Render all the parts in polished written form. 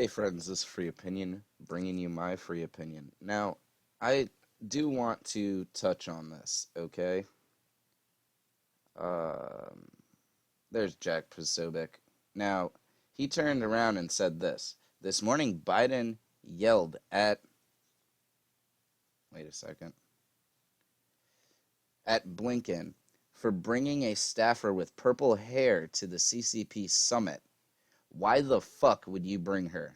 Hey friends, this is Free Opinion, bringing you my free opinion. Now, I do want to touch on this, okay? There's Jack Posobiec. Now, he turned around and said this. This morning, Biden yelled at... Wait a second. At Blinken for bringing a staffer with purple hair to the CCP summit. Why the fuck would you bring her?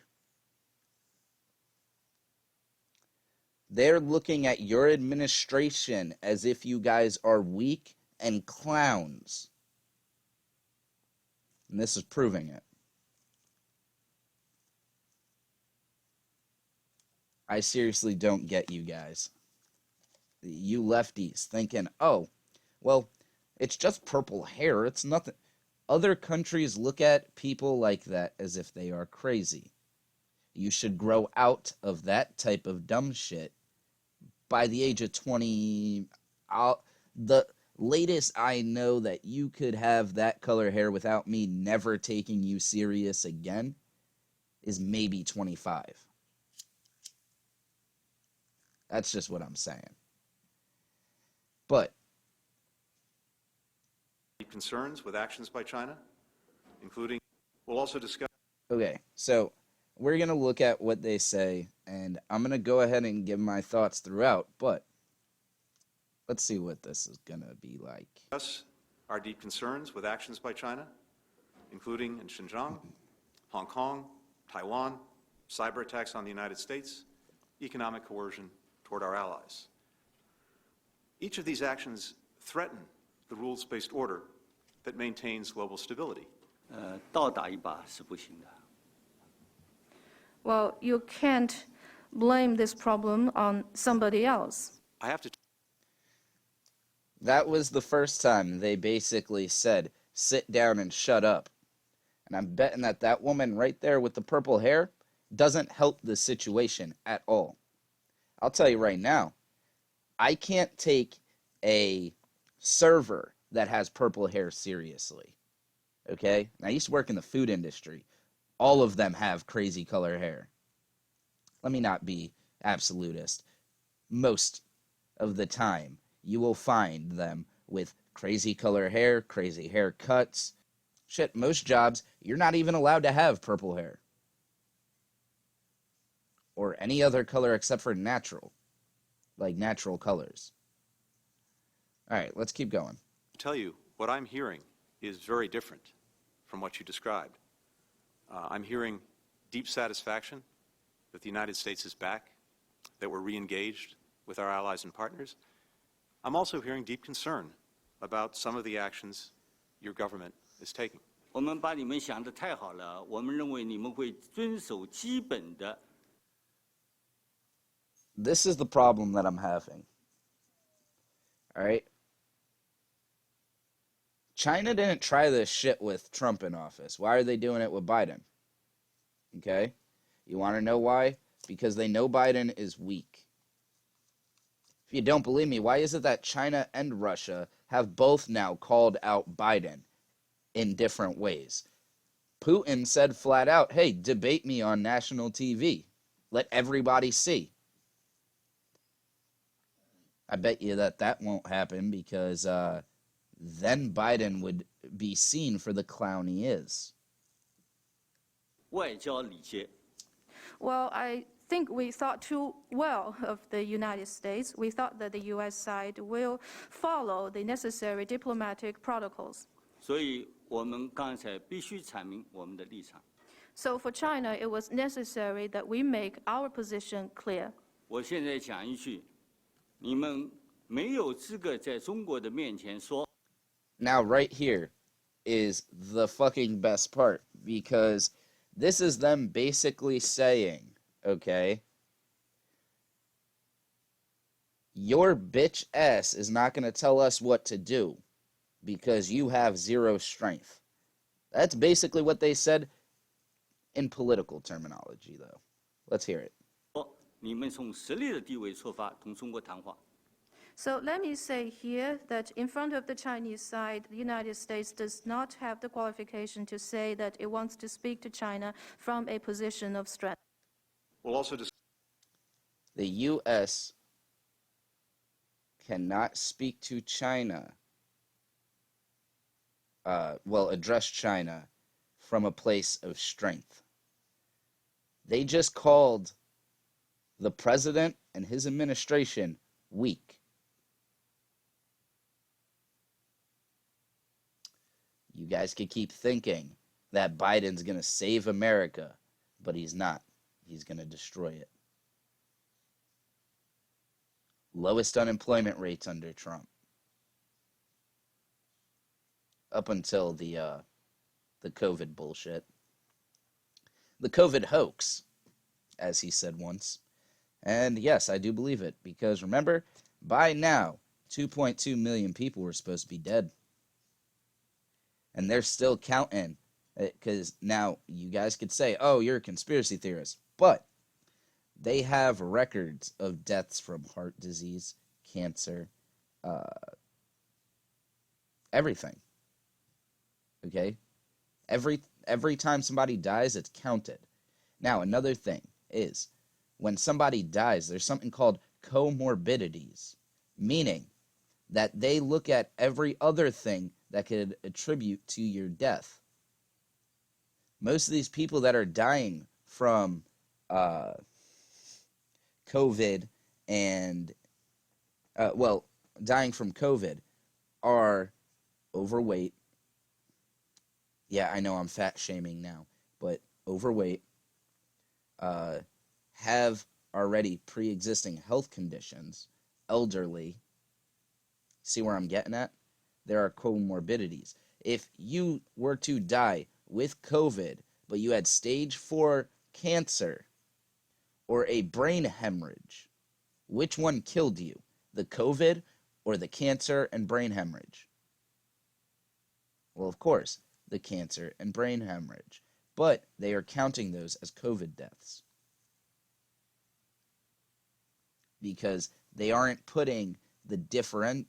They're looking at your administration as if you guys are weak and clowns. And this is proving it. I seriously don't get you guys. You lefties thinking, oh, well, it's just purple hair. It's nothing. Other countries look at people like that as if they are crazy. You should grow out of that type of dumb shit by the age of 20. The latest I know that you could have that color hair without me never taking you serious again is maybe 25. That's just what I'm saying. But concerns with actions by China, including, we'll also discuss. Okay, so we're going to look at what they say, and I'm going to go ahead and give my thoughts throughout, but let's see what this is going to be like. Our deep concerns with actions by China, including in Xinjiang, Hong Kong, Taiwan, cyber attacks on the United States, economic coercion toward our allies. Each of these actions threaten the rules-based order that maintains global stability. 倒打一把是不行的。 Well, you can't blame this problem on somebody else. I have to. That was the first time they basically said, sit down and shut up. And I'm betting that that woman right there with the purple hair doesn't help the situation at all. I'll tell you right now, I can't take a server that has purple hair seriously. Okay? And I used to work in the food industry. All of them have crazy color hair. Let me not be absolutist. Most of the time, you will find them with crazy color hair, crazy haircuts. Shit, most jobs, you're not even allowed to have purple hair. Or any other color except for natural. Like natural colors. Alright, let's keep going. To tell you, what I'm hearing is very different from what you described. I'm hearing deep satisfaction that the United States is back, that we're re-engaged with our allies and partners. I'm also hearing deep concern about some of the actions your government is taking. 我们把你们想得太好了，我们认为你们会遵守基本的。 This is the problem that I'm having. Alright? China didn't try this shit with Trump in office. Why are they doing it with Biden? Okay? You want to know why? Because they know Biden is weak. If you don't believe me, why is it that China and Russia have both now called out Biden in different ways? Putin said flat out, hey, debate me on national TV. Let everybody see. I bet you that that won't happen because then Biden would be seen for the clown he is. 外交礼节。 Well, I think we thought too well of the United States. We thought that the U.S. side will follow the necessary diplomatic protocols. 所以我们刚才必须阐明我们的立场。 So for China, it was necessary that we make our position clear. 我现在讲一句，你们没有资格在中国的面前说。 Now, right here is the fucking best part, because this is them basically saying, okay, your bitch ass is not going to tell us what to do because you have zero strength. That's basically what they said in political terminology, though. Let's hear it. 你们从实力的地位出发，同中国谈话。So let me say here that in front of the Chinese side, the United States does not have the qualification to say that it wants to speak to China from a position of strength. We'll also discuss The U.S. cannot speak to China, address China from a place of strength. They just called the president and his administration weak. You guys could keep thinking that Biden's going to save America, but he's not. He's going to destroy it. Lowest unemployment rates under Trump. Up until the COVID bullshit. The COVID hoax, as he said once. And yes, I do believe it, because remember, by now, 2.2 million people were supposed to be dead. And they're still counting, because now you guys could say, oh, you're a conspiracy theorist, but they have records of deaths from heart disease, cancer, everything. Okay? Every time somebody dies, it's counted. Now, another thing is, when somebody dies, there's something called comorbidities, meaning that they look at every other thing that could attribute to your death. Most of these people that are dying from COVID and, dying from COVID are overweight. Yeah, I know I'm fat shaming now, but overweight, have already pre-existing health conditions, elderly. See where I'm getting at? There are comorbidities. If you were to die with COVID, but you had stage 4 cancer or a brain hemorrhage, which one killed you? The COVID or the cancer and brain hemorrhage? Well, of course, the cancer and brain hemorrhage. But they are counting those as COVID deaths, because they aren't putting the difference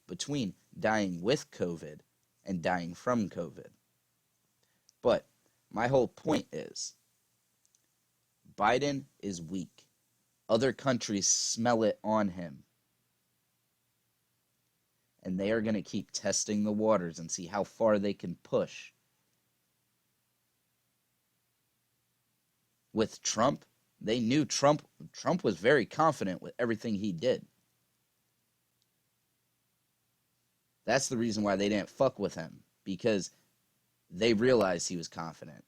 between dying with COVID and dying from COVID. But my whole point is, Biden is weak. Other countries smell it on him. And they are going to keep testing the waters and see how far they can push. With Trump, they knew Trump was very confident with everything he did. That's the reason why they didn't fuck with him, because they realized he was confident.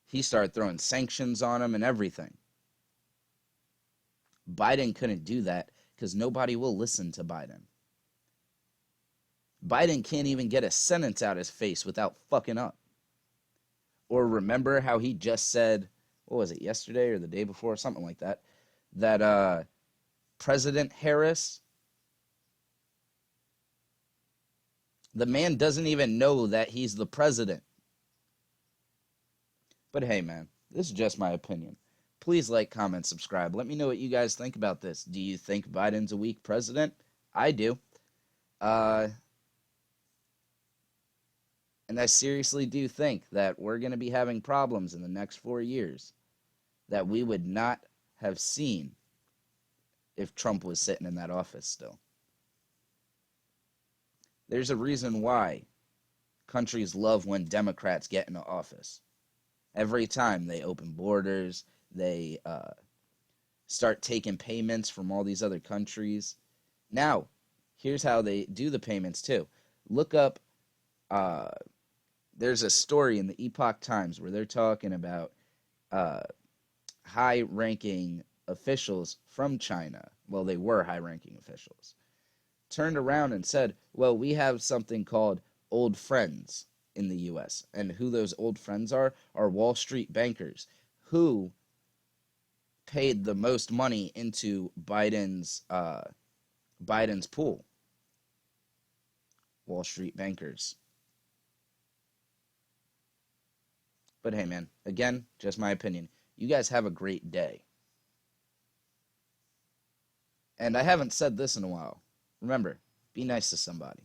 He started throwing sanctions on him and everything. Biden couldn't do that because nobody will listen to Biden. Biden can't even get a sentence out his face without fucking up. Or remember how he just said, what was it, yesterday or the day before, something like that, that President Harris, the man doesn't even know that he's the president. But hey, man, this is just my opinion. Please like, comment, subscribe. Let me know what you guys think about this. Do you think Biden's a weak president? I do. And I seriously do think that we're going to be having problems in the next 4 years that we would not have seen if Trump was sitting in that office still. There's a reason why countries love when Democrats get into office. Every time they open borders, they start taking payments from all these other countries. Now, here's how they do the payments too. Look up, there's a story in the Epoch Times where they're talking about high-ranking officials from China. Well, they were high-ranking officials. Turned around and said, well, we have something called old friends in the U.S. And who those old friends are Wall Street bankers who paid the most money into Biden's pool. Wall Street bankers. But hey, man, again, just my opinion. You guys have a great day. And I haven't said this in a while. Remember, be nice to somebody.